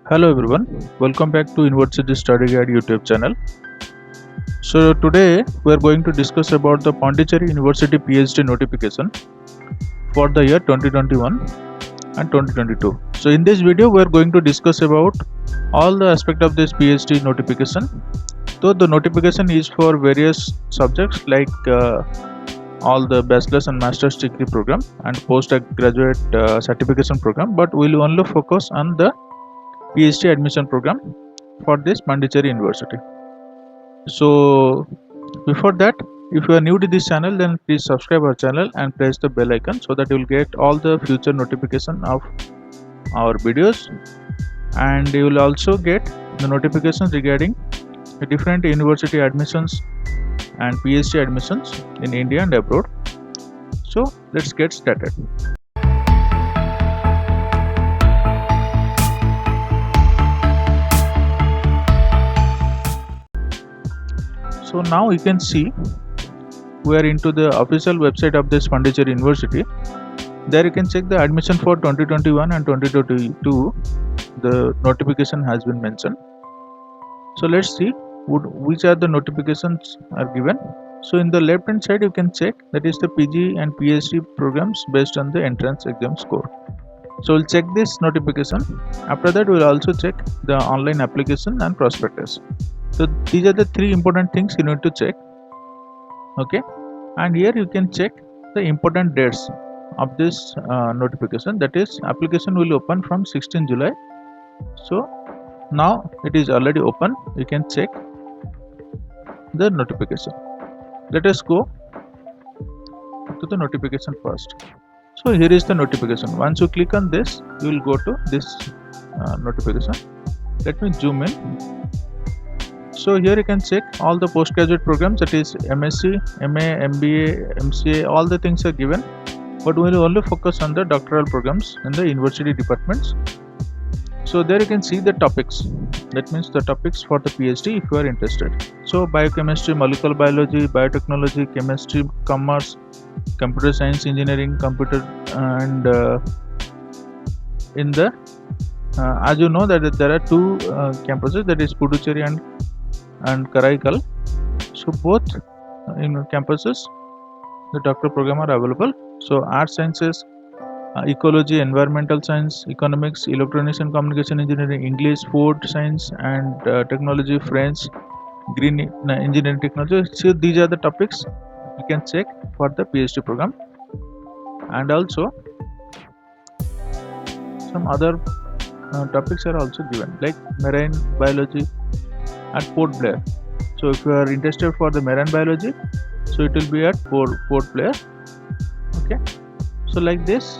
Hello everyone, welcome back to University Study Guide YouTube channel. So today we are going to discuss about the Pondicherry University PhD notification for the year 2021 and 2022. So in this video we are going to discuss about all the aspect of this PhD notification. So the notification is for various subjects like all the bachelor's and master's degree program and postgraduate certification program, but we will only focus on the PhD admission program for this Pondicherry University. So before that, if you are new to this channel, then please subscribe our channel and press the bell icon so that you will get all the future notification of our videos, and you will also get the notifications regarding the different university admissions and PhD admissions in India and abroad. So let's get started. So now you can see we are into the official website of this Pondicherry University. There you can check the admission for 2021 and 2022. The notification has been mentioned. So let's see which are the notifications are given. So in the left hand side you can check that is the PG and PhD programs based on the entrance exam score. So we'll check this notification. After that we'll also check the online application and prospectus. So these are the three important things you need to check. Okay, and here you can check the important dates of this notification. That is, application will open from 16 July. So now it is already open. You can check the notification. Let us go to the notification first. So here is the notification. Once you click on this, you will go to this notification. Let me zoom in. So here you can check all the postgraduate programs, that is MSc, MA, MBA, MCA, all the things are given, but we will only focus on the doctoral programs in the university departments. So there you can see the topics, that means the topics for the PhD if you are interested. So biochemistry, molecular biology, biotechnology, chemistry, commerce, computer science, engineering, computer, and in the as you know that there are two campuses, that is Puducherry and Karaikal. So both in campuses the doctoral program are available. So art sciences, ecology, environmental science, economics, electronics and communication engineering, English, food science and technology, French, green engineering technology. So these are the topics you can check for the PhD program. And also some other topics are also given, like marine biology at Port Blair. So if you are interested for the marine biology, so it will be at Port Blair. Okay, so like this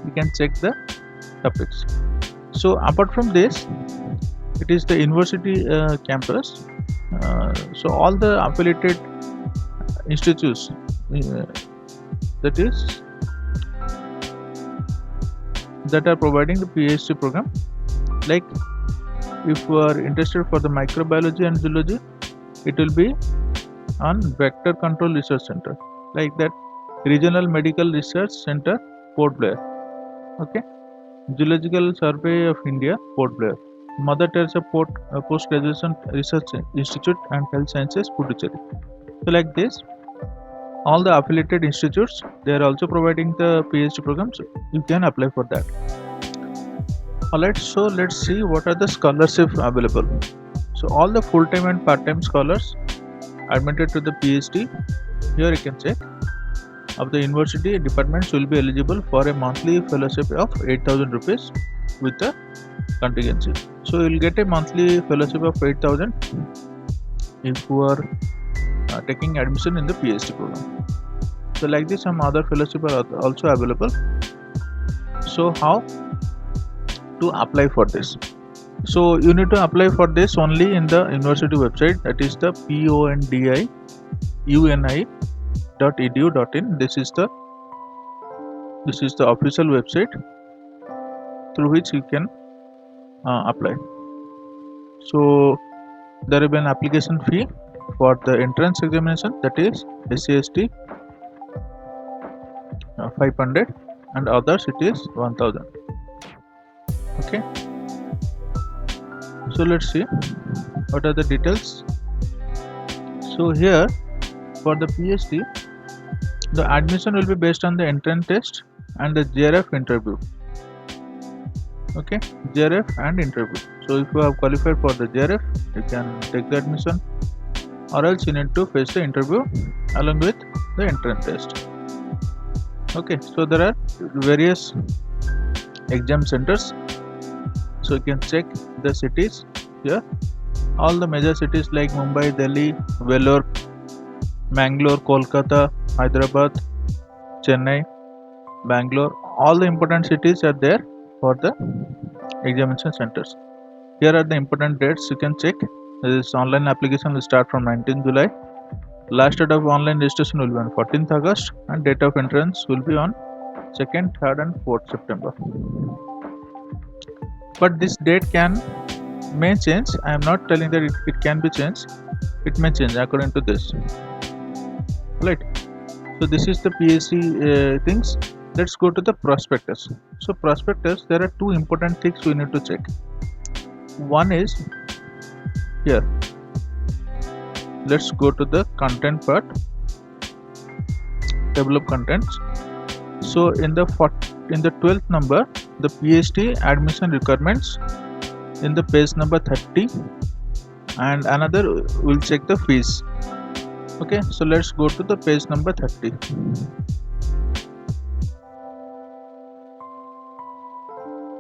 you can check the topics. So apart from this, it is the university campus. So all the affiliated institutes, that are providing the PhD program, like if you are interested for the microbiology and zoology, it will be on Vector Control Research Center, like that Regional Medical Research Center, Port Blair. Okay, Zoological Survey of India, Port Blair, Mother Teresa Postgraduation Research Institute and Health Sciences, Puducherry. So like this, all the affiliated institutes, they are also providing the PhD programs. You can apply for that. Alright, so let's see what are the scholarships available. So all the full-time and part-time scholars admitted to the PhD, here you can check, of the university departments will be eligible for a monthly fellowship of 8,000 rupees with a contingency. So you will get a monthly fellowship of 8,000 if you are taking admission in the PhD program. So like this, some other fellowship are also available. So how to apply for this? So you need to apply for this only in the university website, that is the pondiuni.edu.in. This is the official website through which you can apply. So there will be an application fee for the entrance examination, that is SCST 500, and others it is 1000. Okay, so let's see what are the details. So here for the PhD, the admission will be based on the entrance test and the JRF interview. Okay, JRF and interview. So if you have qualified for the JRF, you can take the admission, or else you need to face the interview along with the entrance test. Okay, so there are various exam centers, so you can check the cities here. All the major cities like Mumbai, Delhi, Vellore, Mangalore, Kolkata, Hyderabad, Chennai, Bangalore, all the important cities are there for the examination centers. Here are the important dates you can check. This online application will start from 19th July. Last date of online registration will be on 14th August, and date of entrance will be on 2nd, 3rd and 4th September. But this date may change. I am not telling that it can be changed. It may change according to this. Right. So this is the PSC things. Let's go to the prospectus. So prospectus, there are two important things we need to check. One is here. Let's go to the content part. Table of contents. So in the 12th number, the PhD admission requirements in the page number 30, and another will check the fees. Okay, so let's go to the page number 30.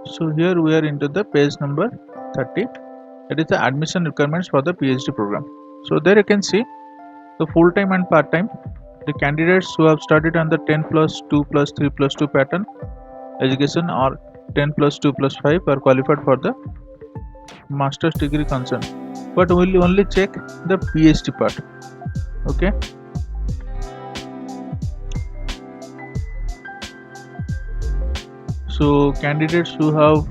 So here we are into the page number 30. It is the admission requirements for the PhD program. So there you can see the full-time and part-time. The candidates who have studied on the 10 plus 2 plus 3 plus 2 pattern education or 10 plus 2 plus 5 are qualified for the master's degree concern. But we will only check the PhD part. Okay. So candidates who have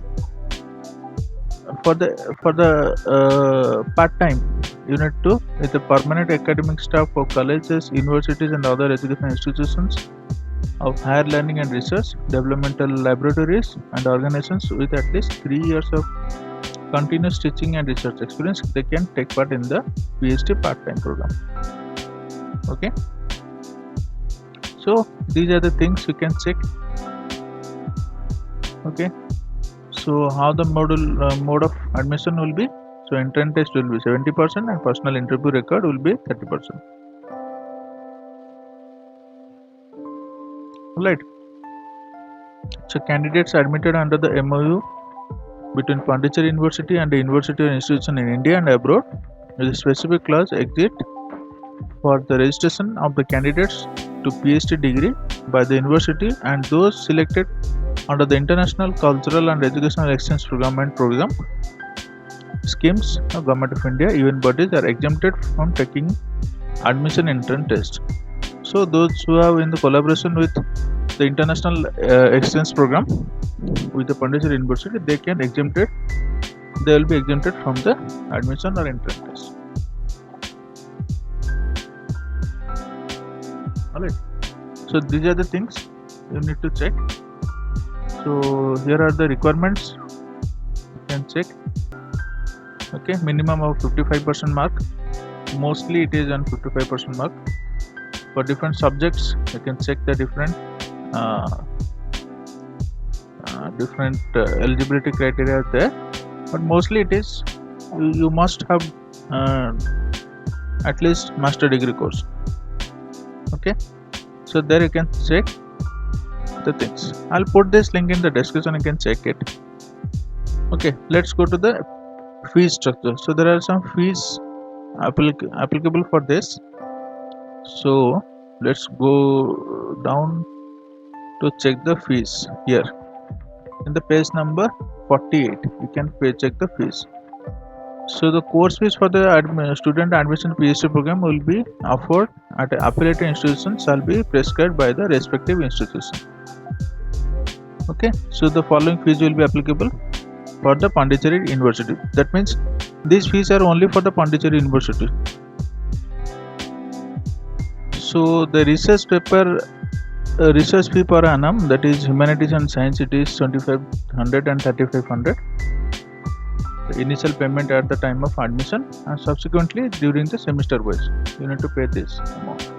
for the part-time, you need to with the permanent academic staff of colleges, universities and other educational institutions of higher learning and research, developmental laboratories and organizations with at least 3 years of continuous teaching and research experience, they can take part in the PhD part-time program. Okay, so these are the things you can check. Okay, so how the mode of admission will be? So entrance test will be 70% and personal interview record will be 30%. Right. So candidates admitted under the MOU between Pondicherry University and the university or institution in India and abroad, with a specific clause exit for the registration of the candidates to PhD degree by the university and those selected under the International Cultural and Educational Exchange Program and Program schemes of Government of India, even bodies are exempted from taking admission entrance test. So those who have in the collaboration with the International Exchange Program with the Pondicherry University, they will be exempted from the admission or entrance test. Alright, so these are the things you need to check. So here are the requirements you can check. Okay, minimum of 55% mark, mostly it is on 55% mark. For different subjects you can check the different eligibility criteria there, but mostly it is you must have at least master degree course. Okay, so there you can check the things. I'll put this link in the description, you can check it. Okay, let's go to the fee structure. So there are some fees applicable for this. So let's go down to check the fees. Here in the page number 48 you can check the fees. So the course fees for the student admission PhD program will be offered at affiliated institutions shall be prescribed by the respective institution. Okay, so the following fees will be applicable for the Pondicherry University. That means these fees are only for the Pondicherry University. So the research paper research fee per annum, that is humanities and science, it is 2500 and 3500. The initial payment at the time of admission, and subsequently during the semester wise you need to pay this amount.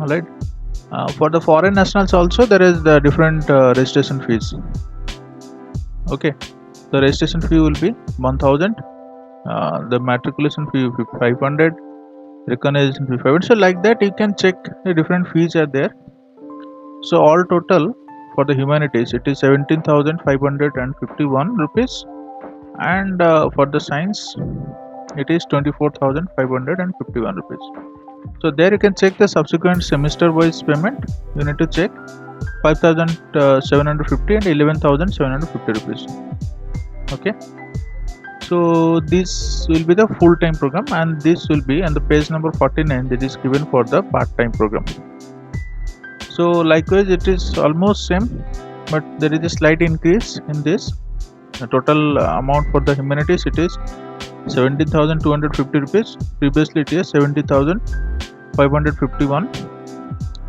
Alright. For the foreign nationals also there is the different registration fees. Okay, the registration fee will be 1000, the matriculation fee will be 500, recognition fee 500. So like that you can check the different fees are there. So all total for the humanities it is 17,551 rupees, and for the science it is 24,551 rupees. So there you can check the subsequent semester wise payment. You need to check 5,750 and 11,750 rupees. Okay, so this will be the full-time program, and this will be on the page number 49, that is given for the part-time program. So likewise it is almost same, but there is a slight increase in this. The total amount for the humanities it is 17,250 rupees. Previously it is 70,551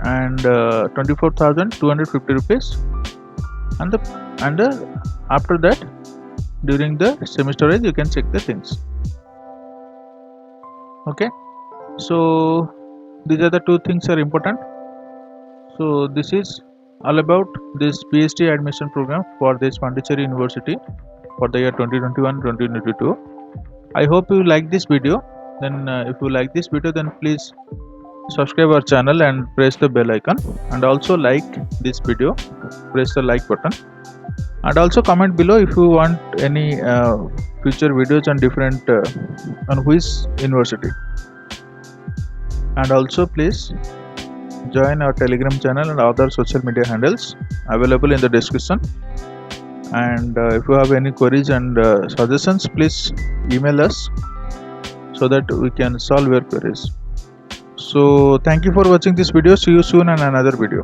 and 24,250 rupees, and after that during the semester wise you can check the things. Okay, so these are the two things are important. So this is all about this PhD admission program for this Pondicherry University for the year 2021-2022. I hope you like this video. Then if you like this video, then please subscribe our channel and press the bell icon, and also like this video, press the like button, and also comment below if you want any future videos on different on which university. And also please join our Telegram channel and other social media handles available in the description. And if you have any queries and suggestions, please email us so that we can solve your queries. So thank you for watching this video. See you soon in another video.